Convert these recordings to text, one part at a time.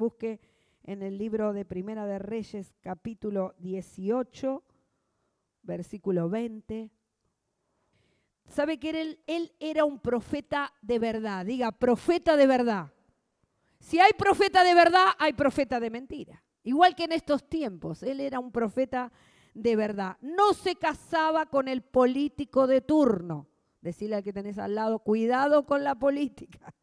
busque en el libro de Primera de Reyes, capítulo 18, versículo 20. ¿Sabe que él era un profeta de verdad? Diga, profeta de verdad. Si hay profeta de verdad, hay profeta de mentira. Igual que en estos tiempos, él era un profeta de verdad. No se casaba con el político de turno. Decirle al que tenés al lado, cuidado con la política.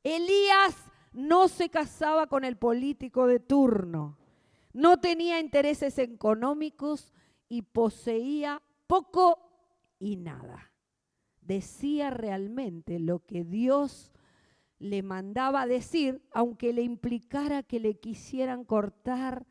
Elías no se casaba con el político de turno. No tenía intereses económicos y poseía poco y nada. Decía realmente lo que Dios le mandaba decir, aunque le implicara que le quisieran cortar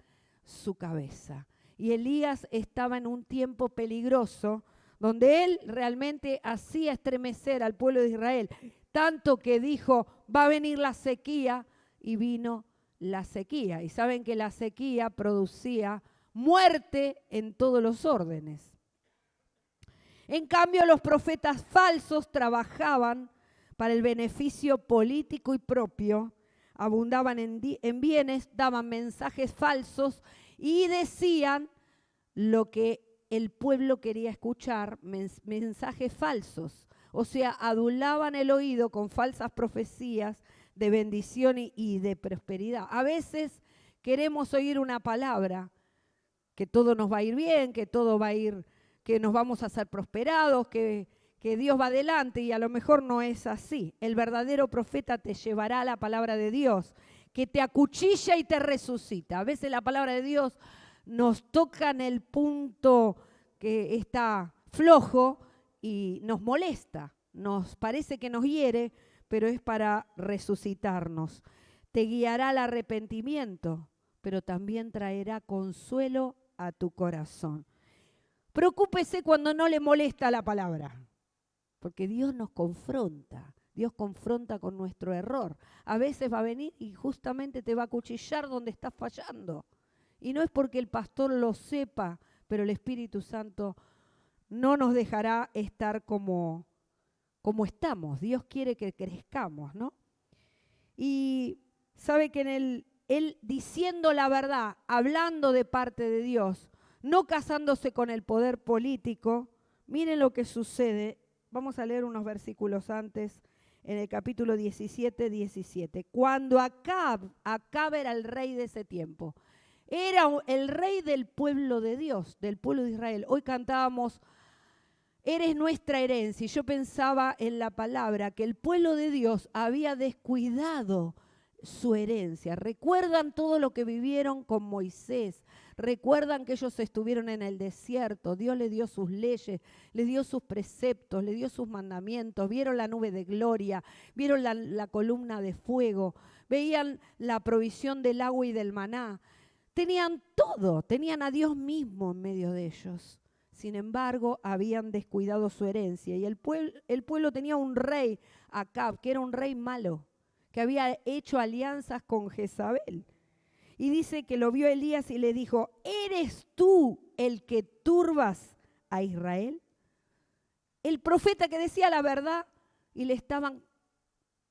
su cabeza. Y Elías estaba en un tiempo peligroso, donde él realmente hacía estremecer al pueblo de Israel, tanto que dijo, va a venir la sequía, y vino la sequía. Y saben que la sequía producía muerte en todos los órdenes. En cambio, los profetas falsos trabajaban para el beneficio político y propio, abundaban en bienes, daban mensajes falsos y decían lo que el pueblo quería escuchar, mensajes falsos. O sea, adulaban el oído con falsas profecías de bendición y de prosperidad. A veces queremos oír una palabra, que todo nos va a ir bien, que todo va a ir, que nos vamos a ser prosperados, que Dios va adelante, y a lo mejor no es así. El verdadero profeta te llevará a la palabra de Dios, que te acuchilla y te resucita. A veces la palabra de Dios nos toca en el punto que está flojo y nos molesta, nos parece que nos hiere, pero es para resucitarnos. Te guiará al arrepentimiento, pero también traerá consuelo a tu corazón. Preocúpese cuando no le molesta la palabra, porque Dios nos confronta. Dios confronta con nuestro error. A veces va a venir y justamente te va a acuchillar donde estás fallando. Y no es porque el pastor lo sepa, pero el Espíritu Santo no nos dejará estar como estamos. Dios quiere que crezcamos, ¿no? Y sabe que él diciendo la verdad, hablando de parte de Dios, no casándose con el poder político, miren lo que sucede. Vamos a leer unos versículos antes, en el capítulo 17. Cuando Acab era el rey de ese tiempo, era el rey del pueblo de Dios, del pueblo de Israel. Hoy cantábamos, eres nuestra herencia, y yo pensaba en la palabra que el pueblo de Dios había descuidado su herencia. ¿Recuerdan todo lo que vivieron con Moisés? ¿Recuerdan que ellos estuvieron en el desierto? Dios les dio sus leyes, les dio sus preceptos, les dio sus mandamientos. Vieron la nube de gloria, vieron la columna de fuego, veían la provisión del agua y del maná. Tenían todo, tenían a Dios mismo en medio de ellos. Sin embargo, habían descuidado su herencia, y el pueblo tenía un rey, Acab, que era un rey malo, que había hecho alianzas con Jezabel. Y dice que lo vio Elías y le dijo, ¿eres tú el que turbas a Israel? El profeta que decía la verdad, y le estaban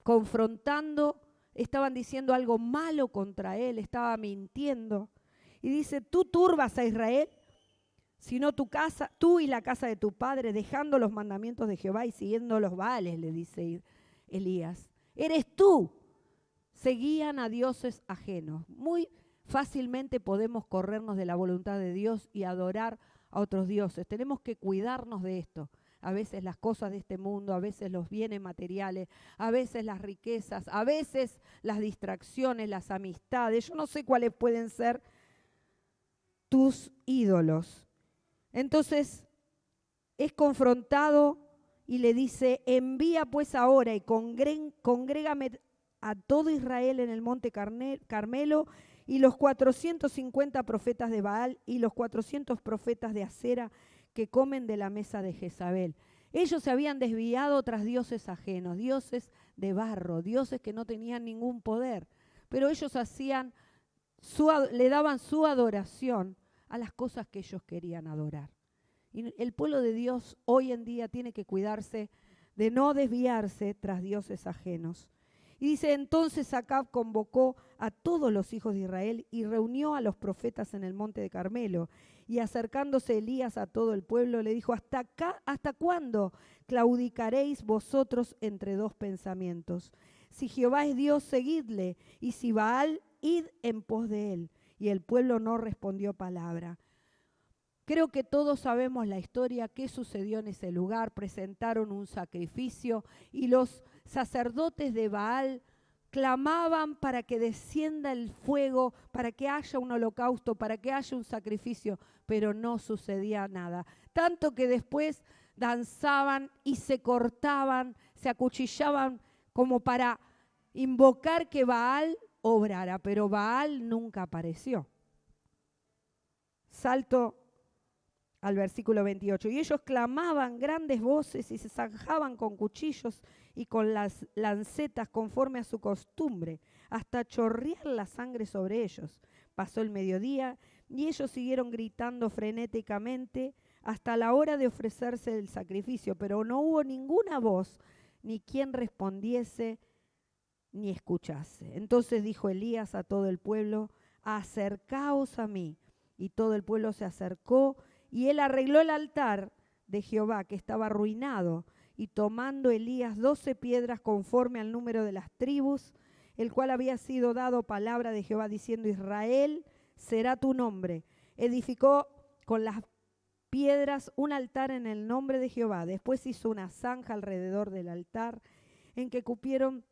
confrontando, estaban diciendo algo malo contra él, estaba mintiendo. Y dice, ¿tú turbas a Israel? Sino tú y la casa de tu padre, dejando los mandamientos de Jehová y siguiendo los Baales, le dice Elías. Eres tú. Seguían a dioses ajenos. Muy fácilmente podemos corrernos de la voluntad de Dios y adorar a otros dioses. Tenemos que cuidarnos de esto. A veces las cosas de este mundo, a veces los bienes materiales, a veces las riquezas, a veces las distracciones, las amistades. Yo no sé cuáles pueden ser tus ídolos. Entonces es confrontado y le dice, envía pues ahora y congrégame a todo Israel en el monte Carmelo, y los 450 profetas de Baal y los 400 profetas de Acera que comen de la mesa de Jezabel. Ellos se habían desviado tras dioses ajenos, dioses de barro, dioses que no tenían ningún poder, pero ellos le daban su adoración a las cosas que ellos querían adorar. Y el pueblo de Dios hoy en día tiene que cuidarse de no desviarse tras dioses ajenos. Y dice, entonces Acab convocó a todos los hijos de Israel y reunió a los profetas en el monte de Carmelo. Y acercándose Elías a todo el pueblo, le dijo, ¿hasta cuándo claudicaréis vosotros entre dos pensamientos? Si Jehová es Dios, seguidle, y si Baal, id en pos de él. Y el pueblo no respondió palabra. Creo que todos sabemos la historia, qué sucedió en ese lugar. Presentaron un sacrificio y los sacerdotes de Baal clamaban para que descienda el fuego, para que haya un holocausto, para que haya un sacrificio, pero no sucedía nada. Tanto que después danzaban y se cortaban, se acuchillaban como para invocar que Baal obrara, pero Baal nunca apareció. Salto al versículo 28. Y ellos clamaban grandes voces y se zanjaban con cuchillos y con las lancetas conforme a su costumbre, hasta chorrear la sangre sobre ellos. Pasó el mediodía y ellos siguieron gritando frenéticamente hasta la hora de ofrecerse el sacrificio, pero no hubo ninguna voz, ni quien respondiese, ni escuchase. Entonces dijo Elías a todo el pueblo, acercaos a mí. Y todo el pueblo se acercó, y él arregló el altar de Jehová, que estaba arruinado, y tomando Elías 12 piedras conforme al número de las tribus, el cual había sido dado palabra de Jehová, diciendo, Israel será tu nombre. Edificó con las piedras un altar en el nombre de Jehová. Después hizo una zanja alrededor del altar, en que cupieron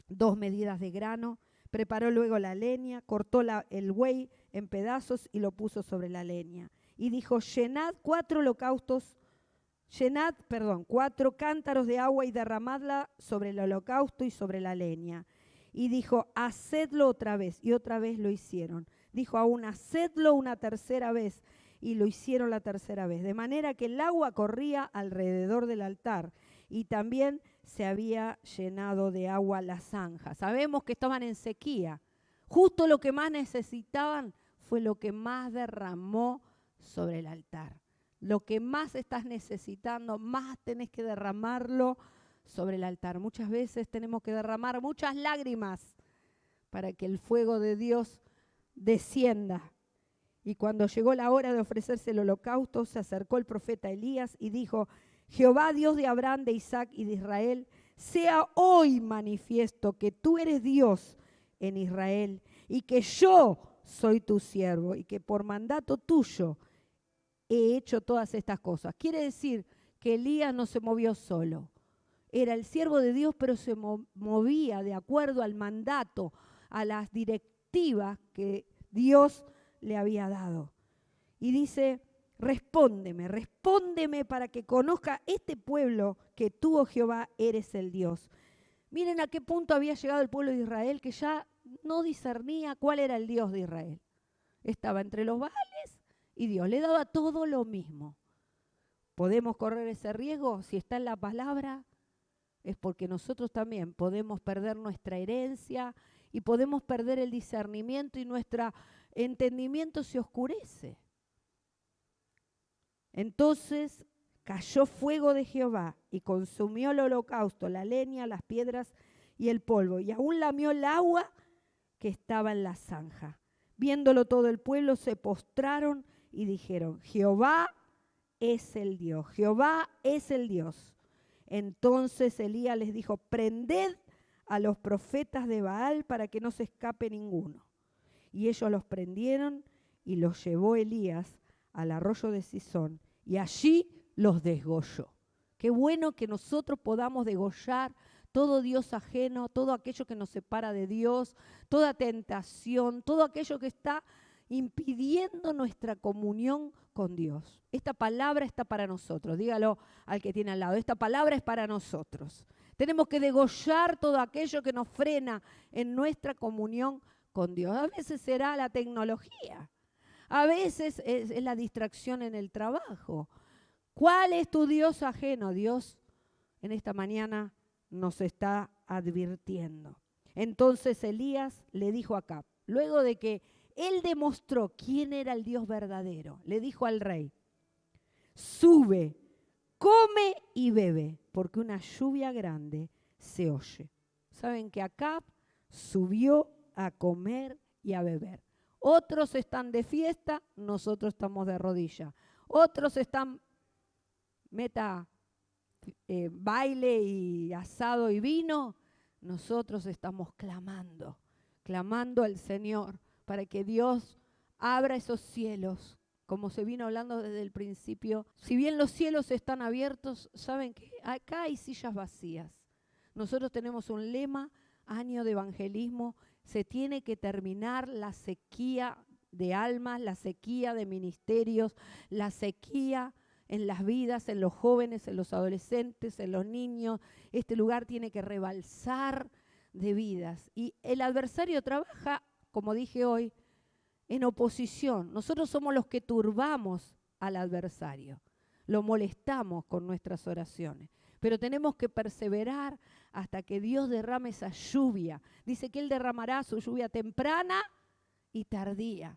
2 medidas de grano. Preparó luego la leña, cortó el buey en pedazos y lo puso sobre la leña. Y dijo, llenad 4 cántaros de agua y derramadla sobre el holocausto y sobre la leña. Y dijo, hacedlo otra vez. Y otra vez lo hicieron. Dijo aún, hacedlo una tercera vez. Y lo hicieron la tercera vez. De manera que el agua corría alrededor del altar. Y también se había llenado de agua la zanja. Sabemos que estaban en sequía. Justo lo que más necesitaban fue lo que más derramó sobre el altar. Lo que más estás necesitando, más tenés que derramarlo sobre el altar. Muchas veces tenemos que derramar muchas lágrimas para que el fuego de Dios descienda. Y cuando llegó la hora de ofrecerse el holocausto, se acercó el profeta Elías y dijo, Jehová, Dios de Abraham, de Isaac y de Israel, sea hoy manifiesto que tú eres Dios en Israel y que yo soy tu siervo y que por mandato tuyo he hecho todas estas cosas. Quiere decir que Elías no se movió solo. Era el siervo de Dios, pero se movía de acuerdo al mandato, a las directivas que Dios le había dado. Y dice, respóndeme para que conozca este pueblo que tú, oh Jehová, eres el Dios. Miren a qué punto había llegado el pueblo de Israel, que ya no discernía cuál era el Dios de Israel. Estaba entre los Baales y Dios le daba todo lo mismo. ¿Podemos correr ese riesgo? Si está en la palabra, es porque nosotros también podemos perder nuestra herencia y podemos perder el discernimiento y nuestro entendimiento se oscurece. Entonces cayó fuego de Jehová y consumió el holocausto, la leña, las piedras y el polvo, y aún lamió el agua que estaba en la zanja. Viéndolo todo el pueblo, se postraron y dijeron, Jehová es el Dios, Jehová es el Dios. Entonces Elías les dijo, prended a los profetas de Baal para que no se escape ninguno. Y ellos los prendieron y los llevó Elías al arroyo de Cisón y allí los desgolló. Qué bueno que nosotros podamos degollar todo Dios ajeno, todo aquello que nos separa de Dios, toda tentación, todo aquello que está impidiendo nuestra comunión con Dios. Esta palabra está para nosotros. Dígalo al que tiene al lado. Esta palabra es para nosotros. Tenemos que degollar todo aquello que nos frena en nuestra comunión con Dios. A veces será la tecnología. A veces es la distracción en el trabajo. ¿Cuál es tu Dios ajeno? Dios en esta mañana nos está advirtiendo. Entonces Elías le dijo a Acab, luego de que él demostró quién era el Dios verdadero, le dijo al rey, sube, come y bebe, porque una lluvia grande se oye. saben que Acab subió a comer y a beber. Otros están de fiesta, nosotros estamos de rodilla. Otros están baile y asado y vino, nosotros estamos clamando al Señor para que Dios abra esos cielos, como se vino hablando desde el principio. Si bien los cielos están abiertos, saben que acá hay sillas vacías. Nosotros tenemos un lema, año de evangelismo, se tiene que terminar la sequía de almas, la sequía de ministerios, la sequía en las vidas, en los jóvenes, en los adolescentes, en los niños. Este lugar tiene que rebalsar de vidas. Y el adversario trabaja, como dije hoy, en oposición. Nosotros somos los que turbamos al adversario, lo molestamos con nuestras oraciones. Pero tenemos que perseverar hasta que Dios derrame esa lluvia. Dice que Él derramará su lluvia temprana y tardía.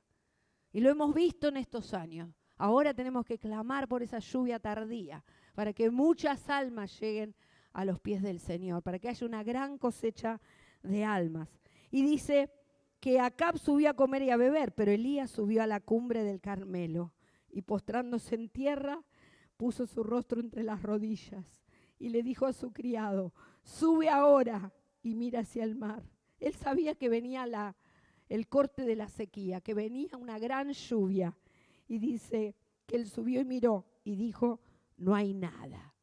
Y lo hemos visto en estos años. Ahora tenemos que clamar por esa lluvia tardía, para que muchas almas lleguen a los pies del Señor, para que haya una gran cosecha de almas. Y dice que Acab subió a comer y a beber, pero Elías subió a la cumbre del Carmelo y postrándose en tierra, puso su rostro entre las rodillas y le dijo a su criado: sube ahora y mira hacia el mar. Él sabía que venía el corte de la sequía, que venía una gran lluvia. Y dice que él subió y miró y dijo: no hay nada.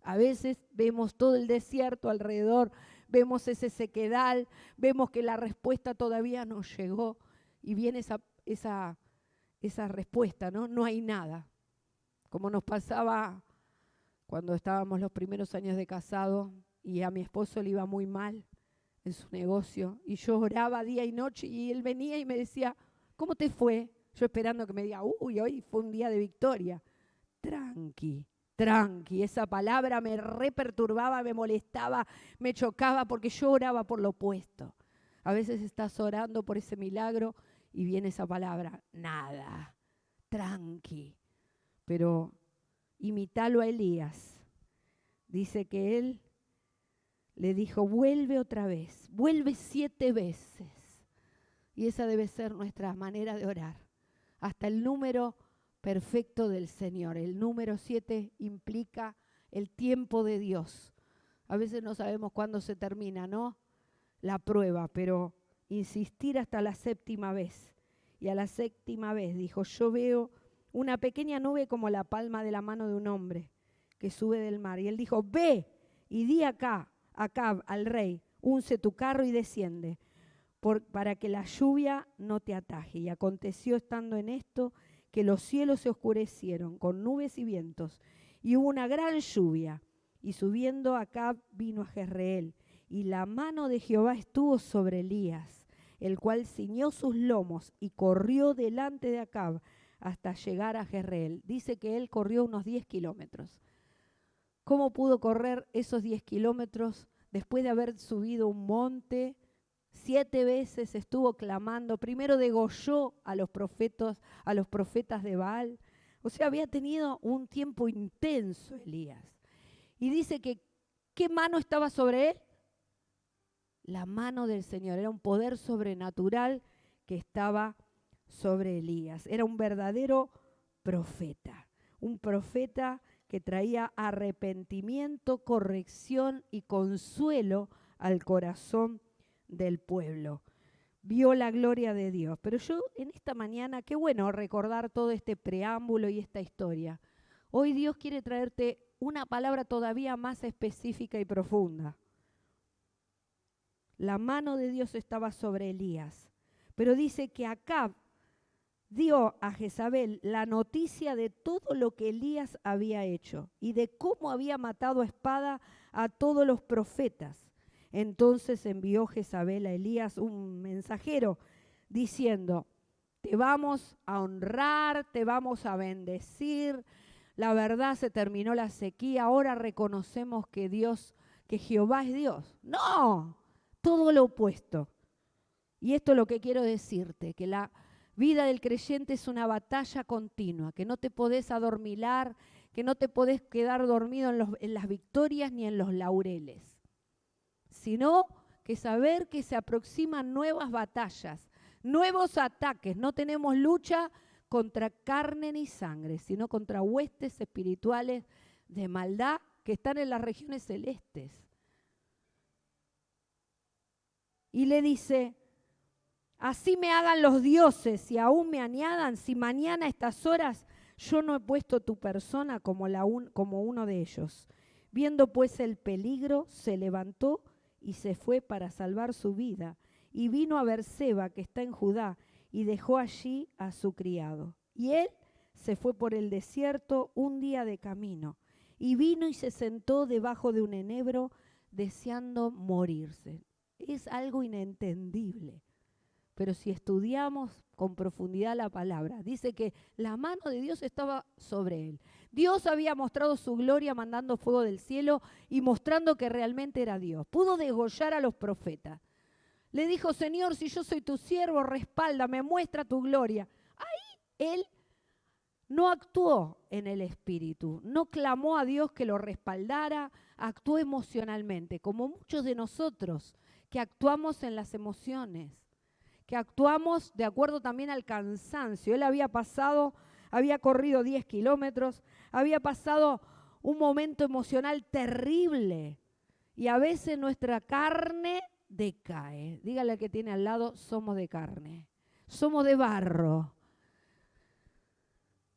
A veces vemos todo el desierto alrededor, vemos ese sequedal, vemos que la respuesta todavía no llegó y viene esa respuesta, ¿no? No hay nada. Como nos pasaba cuando estábamos los primeros años de casado y a mi esposo le iba muy mal en su negocio y yo oraba día y noche y él venía y me decía: ¿cómo te fue? Yo esperando que me diga: uy, hoy fue un día de victoria. Tranqui, esa palabra me reperturbaba, me molestaba, me chocaba porque yo oraba por lo opuesto. A veces estás orando por ese milagro y viene esa palabra: nada, tranqui. Pero imítalo a Elías. Dice que él le dijo: vuelve otra vez, vuelve 7 veces. Y esa debe ser nuestra manera de orar, hasta el número perfecto del Señor. El número 7 implica el tiempo de Dios. A veces no sabemos cuándo se termina, ¿no?, la prueba, pero insistir hasta la 7ª vez. Y a la 7ª vez dijo: yo veo una pequeña nube como la palma de la mano de un hombre que sube del mar. Y él dijo: ve y di Acab al rey: unce tu carro y desciende, para que la lluvia no te ataje. Y aconteció estando en esto que los cielos se oscurecieron con nubes y vientos, y hubo una gran lluvia. Y subiendo Acab vino a Jezreel, y la mano de Jehová estuvo sobre Elías, el cual ciñó sus lomos y corrió delante de Acab hasta llegar a Jezreel. Dice que él corrió unos 10 kilómetros. ¿Cómo pudo correr esos 10 kilómetros después de haber subido un monte? 7 veces estuvo clamando. Primero degolló a los profetas de Baal. O sea, había tenido un tiempo intenso Elías. Y dice que ¿qué mano estaba sobre él? La mano del Señor. Era un poder sobrenatural que estaba sobre Elías. Era un verdadero profeta. Un profeta que traía arrepentimiento, corrección y consuelo al corazón del pueblo. Vio la gloria de Dios. Pero yo en esta mañana, qué bueno recordar todo este preámbulo y esta historia. Hoy Dios quiere traerte una palabra todavía más específica y profunda. La mano de Dios estaba sobre Elías, pero dice que Acab dio a Jezabel la noticia de todo lo que Elías había hecho y de cómo había matado a espada a todos los profetas. Entonces envió Jezabel a Elías un mensajero diciendo: te vamos a honrar, te vamos a bendecir. La verdad, se terminó la sequía, ahora reconocemos que Jehová es Dios. No, todo lo opuesto. Y esto es lo que quiero decirte, que la vida del creyente es una batalla continua, que no te podés adormilar, que no te podés quedar dormido en las victorias ni en los laureles, sino que saber que se aproximan nuevas batallas, nuevos ataques. No tenemos lucha contra carne ni sangre, sino contra huestes espirituales de maldad que están en las regiones celestes. Y le dice, así me hagan los dioses y aún me añadan, si mañana a estas horas yo no he puesto tu persona como uno de ellos. Viendo pues el peligro, se levantó y se fue para salvar su vida. Y vino a Berseba, que está en Judá, y dejó allí a su criado. Y él se fue por el desierto un día de camino. Y vino y se sentó debajo de un enebro, deseando morirse. Es algo inentendible. Pero si estudiamos con profundidad la palabra, dice que la mano de Dios estaba sobre él. Dios había mostrado su gloria mandando fuego del cielo y mostrando que realmente era Dios. Pudo degollar a los profetas. Le dijo, Señor, si yo soy tu siervo, respáldame, muestra tu gloria. Ahí él no actuó en el espíritu, no clamó a Dios que lo respaldara, actuó emocionalmente, como muchos de nosotros que actuamos en las emociones, que actuamos de acuerdo también al cansancio. Él había corrido 10 kilómetros, había pasado un momento emocional terrible y a veces nuestra carne decae. Dígale al que tiene al lado, somos de carne, somos de barro,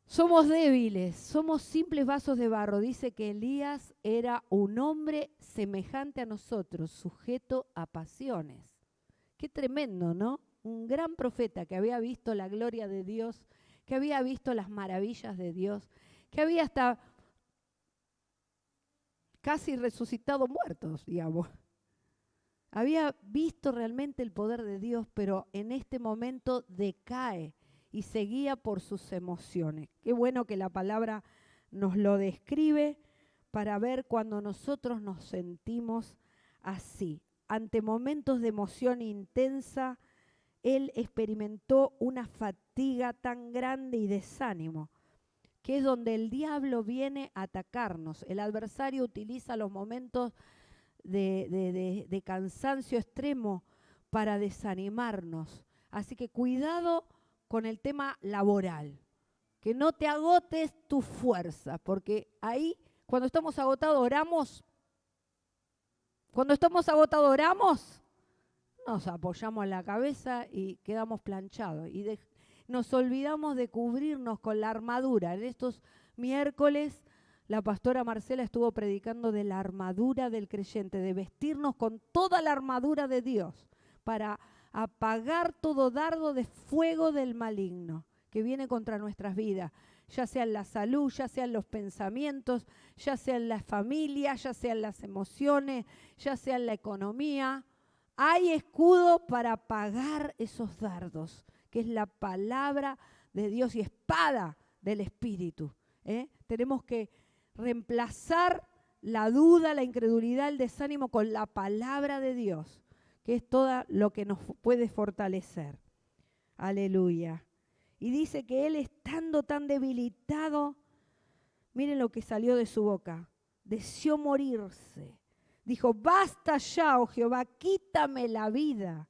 somos débiles, somos simples vasos de barro. Dice que Elías era un hombre semejante a nosotros, sujeto a pasiones. Qué tremendo, ¿no? Un gran profeta que había visto la gloria de Dios, que había visto las maravillas de Dios, que había hasta casi resucitado muertos, digamos. Había visto realmente el poder de Dios, pero en este momento decae y se guía por sus emociones. Qué bueno que la palabra nos lo describe para ver cuando nosotros nos sentimos así. Ante momentos de emoción intensa, él experimentó una fatiga tan grande y desánimo, que es donde el diablo viene a atacarnos. El adversario utiliza los momentos de cansancio extremo para desanimarnos. Así que cuidado con el tema laboral, que no te agotes tu fuerza, porque ahí cuando estamos agotados oramos. Cuando estamos agotados oramos, nos apoyamos en la cabeza y quedamos planchados. Y nos olvidamos de cubrirnos con la armadura. En estos miércoles la pastora Marcela estuvo predicando de la armadura del creyente, de vestirnos con toda la armadura de Dios para apagar todo dardo de fuego del maligno que viene contra nuestras vidas, ya sea en la salud, ya sea en los pensamientos, ya sea en la familia, ya sea en las emociones, ya sea en la economía. Hay escudo para apagar esos dardos, que es la palabra de Dios y espada del Espíritu. Tenemos que reemplazar la duda, la incredulidad, el desánimo con la palabra de Dios, que es todo lo que nos puede fortalecer. Aleluya. Y dice que él, estando tan debilitado, miren lo que salió de su boca, deseó morirse. Dijo, basta ya, oh Jehová, quítame la vida,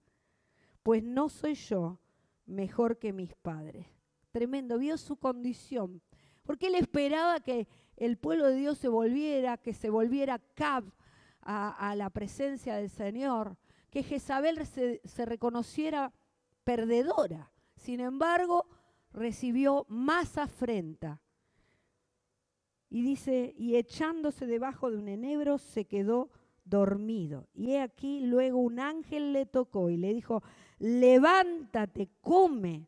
pues no soy yo mejor que mis padres. Tremendo, vio su condición, porque él esperaba que el pueblo de Dios se volviera Acab a la presencia del Señor, que Jezabel se reconociera perdedora. Sin embargo, recibió más afrenta. Y dice, y echándose debajo de un enebro se quedó dormido. Y he aquí, luego un ángel le tocó y le dijo, levántate, come.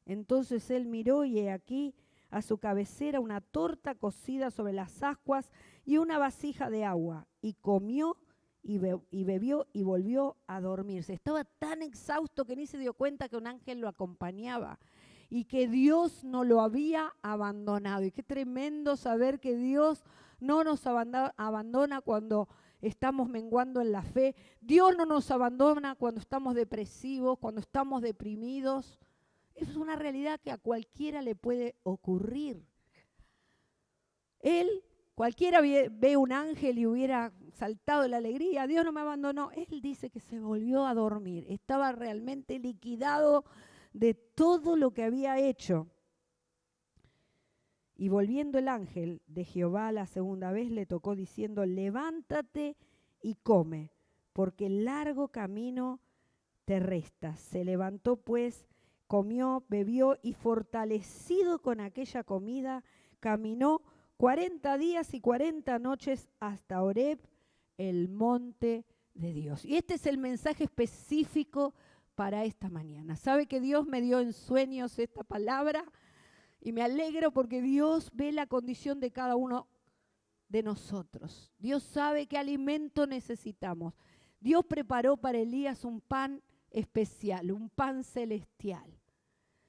Entonces él miró y he aquí, a su cabecera una torta cocida sobre las ascuas y una vasija de agua. Y comió y bebió y volvió a dormirse. Estaba tan exhausto que ni se dio cuenta que un ángel lo acompañaba y que Dios no lo había abandonado. Y qué tremendo saber que Dios no nos abandona cuando estamos menguando en la fe. Dios no nos abandona cuando estamos depresivos, cuando estamos deprimidos. Eso es una realidad que a cualquiera le puede ocurrir. Cualquiera ve un ángel y hubiera saltado de la alegría, Dios no me abandonó. Él dice que se volvió a dormir, estaba realmente liquidado de todo lo que había hecho. Y volviendo el ángel de Jehová la segunda vez le tocó diciendo, levántate y come, porque el largo camino te resta. Se levantó pues, comió, bebió y fortalecido con aquella comida, caminó 40 días y 40 noches hasta Horeb, el monte de Dios. Y este es el mensaje específico para esta mañana. ¿Sabe que Dios me dio en sueños esta palabra? Y me alegro porque Dios ve la condición de cada uno de nosotros. Dios sabe qué alimento necesitamos. Dios preparó para Elías un pan especial, un pan celestial.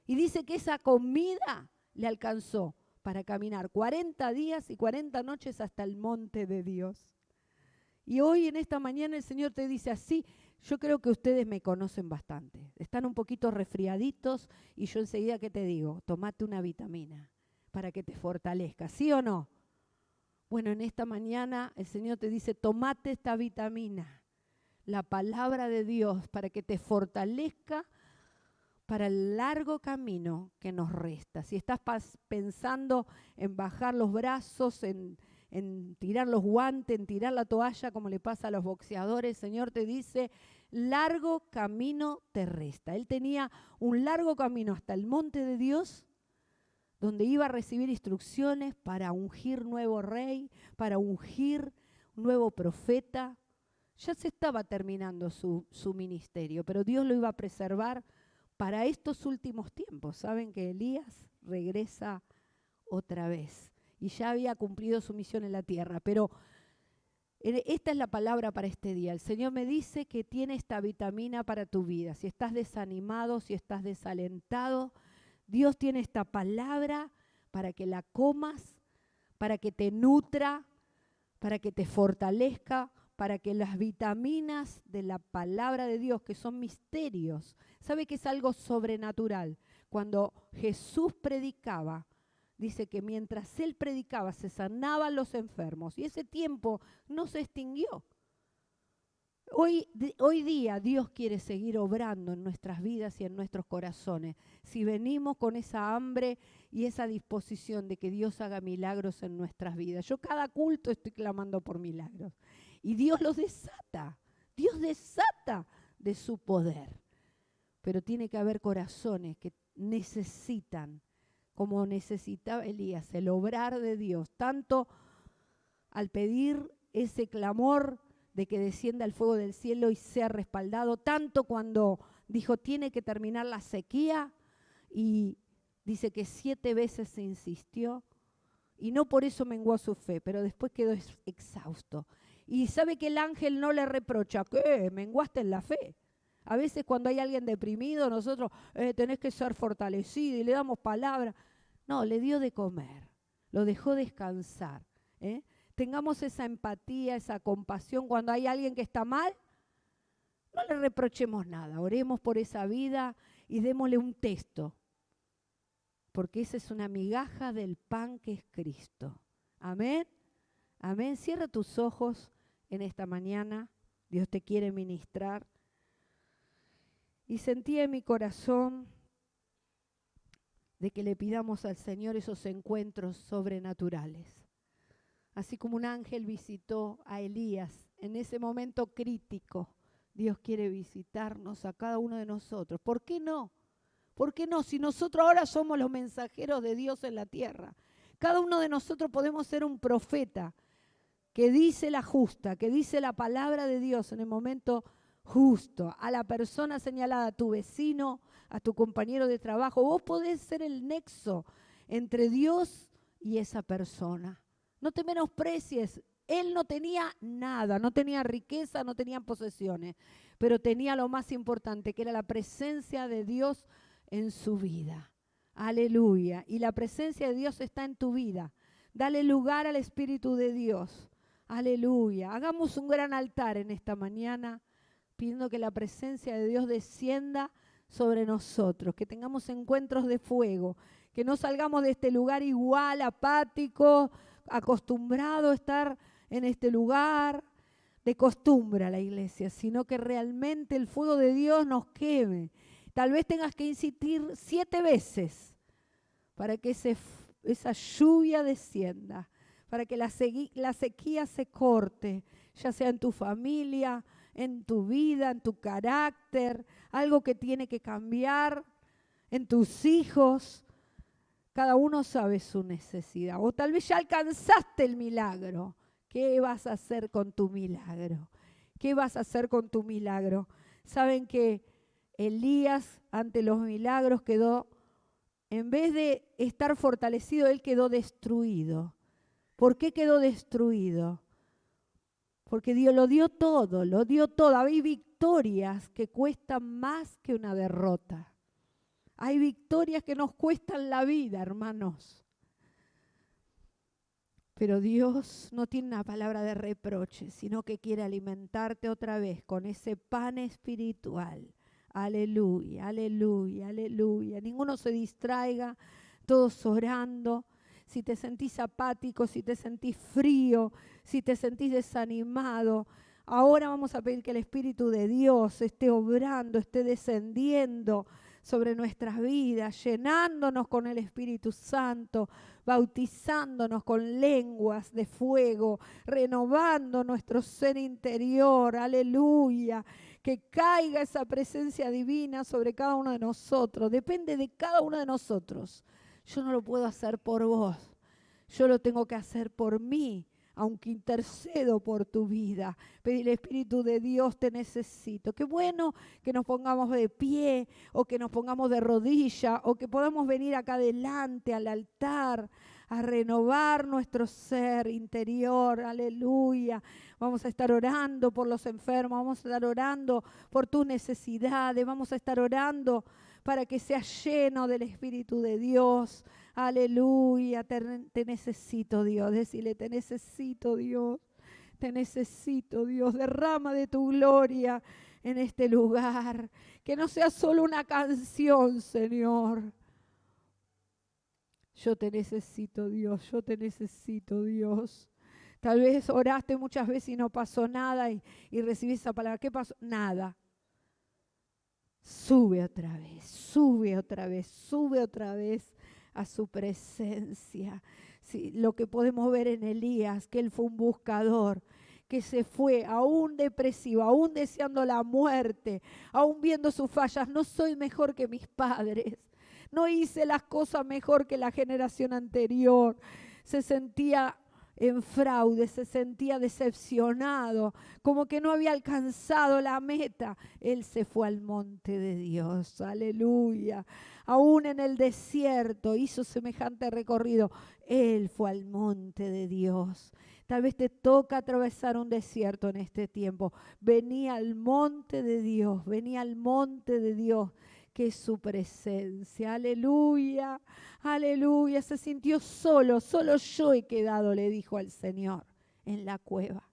Y dice que esa comida le alcanzó para caminar 40 días y 40 noches hasta el monte de Dios. Y hoy en esta mañana el Señor te dice así, yo creo que ustedes me conocen bastante, están un poquito resfriaditos y yo enseguida que te digo, tomate una vitamina para que te fortalezca, ¿sí o no? Bueno, en esta mañana el Señor te dice, tomate esta vitamina, la palabra de Dios, para que te fortalezca para el largo camino que nos resta. Si estás pensando en bajar los brazos, en tirar los guantes, en tirar la toalla, como le pasa a los boxeadores, el Señor te dice, largo camino te resta. Él tenía un largo camino hasta el monte de Dios, donde iba a recibir instrucciones para ungir nuevo rey, para ungir nuevo profeta. Ya se estaba terminando su ministerio, pero Dios lo iba a preservar para estos últimos tiempos. Saben que Elías regresa otra vez y ya había cumplido su misión en la tierra, pero esta es la palabra para este día. El Señor me dice que tiene esta vitamina para tu vida. Si estás desanimado, si estás desalentado, Dios tiene esta palabra para que la comas, para que te nutra, para que te fortalezca, para que las vitaminas de la palabra de Dios, que son misterios, sabe que es algo sobrenatural. Cuando Jesús predicaba, dice que mientras Él predicaba se sanaban los enfermos y ese tiempo no se extinguió. Hoy día Dios quiere seguir obrando en nuestras vidas y en nuestros corazones. Si venimos con esa hambre y esa disposición de que Dios haga milagros en nuestras vidas. Yo cada culto estoy clamando por milagros. Y Dios los desata. Dios desata de su poder. Pero tiene que haber corazones que necesitan, como necesitaba Elías, el obrar de Dios. Tanto al pedir ese clamor de que descienda el fuego del cielo y sea respaldado, tanto cuando dijo tiene que terminar la sequía y dice que 7 veces se insistió y no por eso menguó su fe, pero después quedó exhausto. Y sabe que el ángel no le reprocha, ¿qué? Menguaste en la fe. A veces cuando hay alguien deprimido, nosotros tenés que ser fortalecido y le damos palabra. No, le dio de comer, lo dejó descansar, Tengamos esa empatía, esa compasión cuando hay alguien que está mal, no le reprochemos nada, oremos por esa vida y démosle un texto, porque esa es una migaja del pan que es Cristo. Amén, amén. Cierra tus ojos en esta mañana, Dios te quiere ministrar. Y sentí en mi corazón de que le pidamos al Señor esos encuentros sobrenaturales. Así como un ángel visitó a Elías en ese momento crítico, Dios quiere visitarnos a cada uno de nosotros. ¿Por qué no? ¿Por qué no? Si nosotros ahora somos los mensajeros de Dios en la tierra. Cada uno de nosotros podemos ser un profeta que dice la justa, que dice la palabra de Dios en el momento justo, a la persona señalada, a tu vecino, a tu compañero de trabajo. Vos podés ser el nexo entre Dios y esa persona. No te menosprecies. Él no tenía nada, no tenía riqueza, no tenía posesiones, pero tenía lo más importante, que era la presencia de Dios en su vida. Aleluya. Y la presencia de Dios está en tu vida. Dale lugar al Espíritu de Dios. Aleluya. Hagamos un gran altar en esta mañana, pidiendo que la presencia de Dios descienda sobre nosotros, que tengamos encuentros de fuego, que no salgamos de este lugar igual, apático, acostumbrado a estar en este lugar, de costumbre a la iglesia, sino que realmente el fuego de Dios nos queme. Tal vez tengas que insistir 7 veces para que esa lluvia descienda, para que la sequía se corte, ya sea en tu familia, en tu vida, en tu carácter, algo que tiene que cambiar, en tus hijos. Cada uno sabe su necesidad. O tal vez ya alcanzaste el milagro. ¿Qué vas a hacer con tu milagro? ¿Qué vas a hacer con tu milagro? Saben que Elías, ante los milagros, quedó, en vez de estar fortalecido, él quedó destruido. ¿Por qué quedó destruido? Porque Dios lo dio todo, lo dio todo. Hay victorias que cuestan más que una derrota. Hay victorias que nos cuestan la vida, hermanos. Pero Dios no tiene una palabra de reproche, sino que quiere alimentarte otra vez con ese pan espiritual. Aleluya, aleluya, aleluya. Ninguno se distraiga, todos orando. Si te sentís apático, si te sentís frío, si te sentís desanimado, ahora vamos a pedir que el Espíritu de Dios esté obrando, esté descendiendo sobre nuestras vidas, llenándonos con el Espíritu Santo, bautizándonos con lenguas de fuego, renovando nuestro ser interior. Aleluya. Que caiga esa presencia divina sobre cada uno de nosotros. Depende de cada uno de nosotros. Yo no lo puedo hacer por vos. Yo lo tengo que hacer por mí, aunque intercedo por tu vida. Pedirle, Espíritu de Dios, te necesito. Qué bueno que nos pongamos de pie o que nos pongamos de rodilla o que podamos venir acá adelante al altar a renovar nuestro ser interior. Aleluya. Vamos a estar orando por los enfermos, vamos a estar orando por tus necesidades, vamos a estar orando para que seas lleno del Espíritu de Dios. Aleluya, te necesito, Dios. Decile, te necesito, Dios. Te necesito, Dios. Derrama de tu gloria en este lugar. Que no sea solo una canción, Señor. Yo te necesito, Dios. Yo te necesito, Dios. Tal vez oraste muchas veces y no pasó nada y recibiste esa palabra. ¿Qué pasó? Nada. Sube otra vez, sube otra vez, sube otra vez a su presencia. Sí, lo que podemos ver en Elías, que él fue un buscador, que se fue aún depresivo, aún deseando la muerte, aún viendo sus fallas. No soy mejor que mis padres, no hice las cosas mejor que la generación anterior. Se sentía en fraude, se sentía decepcionado, como que no había alcanzado la meta. Él se fue al monte de Dios, aleluya. Aún en el desierto hizo semejante recorrido. Él fue al monte de Dios. Tal vez te toca atravesar un desierto en este tiempo. Vení al monte de Dios, vení al monte de Dios, que es su presencia. Aleluya, aleluya. Se sintió solo, solo yo he quedado, le dijo al Señor en la cueva.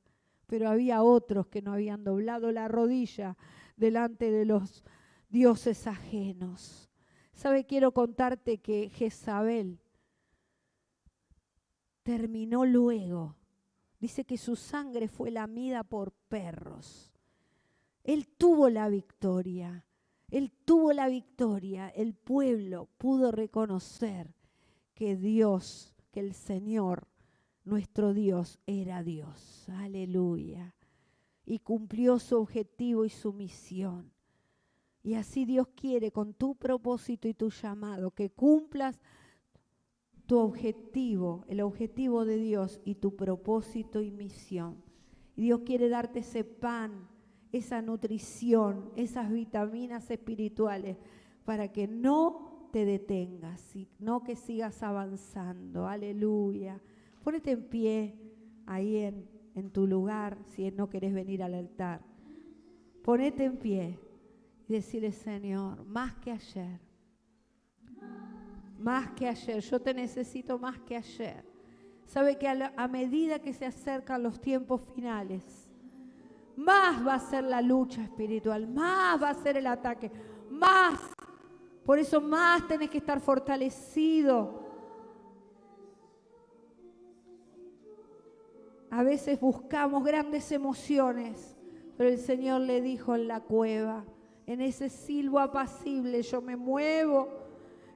Pero había otros que no habían doblado la rodilla delante de los dioses ajenos. ¿Sabe? Quiero contarte que Jezabel terminó luego. Dice que su sangre fue lamida por perros. Él tuvo la victoria. Él tuvo la victoria. El pueblo pudo reconocer que Dios, que el Señor, nuestro Dios, era Dios. Aleluya. Y cumplió su objetivo y su misión. Y así Dios quiere con tu propósito y tu llamado que cumplas tu objetivo, el objetivo de Dios y tu propósito y misión. Y Dios quiere darte ese pan, esa nutrición, esas vitaminas espirituales para que no te detengas, sino que sigas avanzando. Aleluya. Ponete en pie ahí en tu lugar si no querés venir al altar. Ponete en pie y decirle, Señor, más que ayer. Más que ayer, yo te necesito más que ayer. Sabe que a medida que se acercan los tiempos finales, más va a ser la lucha espiritual, más va a ser el ataque, más. Por eso más tenés que estar fortalecido. A veces buscamos grandes emociones, pero el Señor le dijo en la cueva, en ese silbo apacible yo me muevo,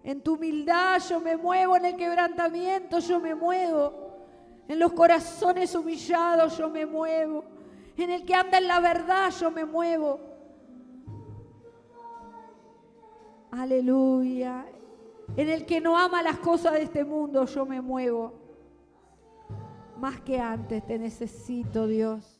en tu humildad yo me muevo, en el quebrantamiento yo me muevo, en los corazones humillados yo me muevo, en el que anda en la verdad yo me muevo. Aleluya. En el que no ama las cosas de este mundo yo me muevo. Más que antes te necesito, Dios.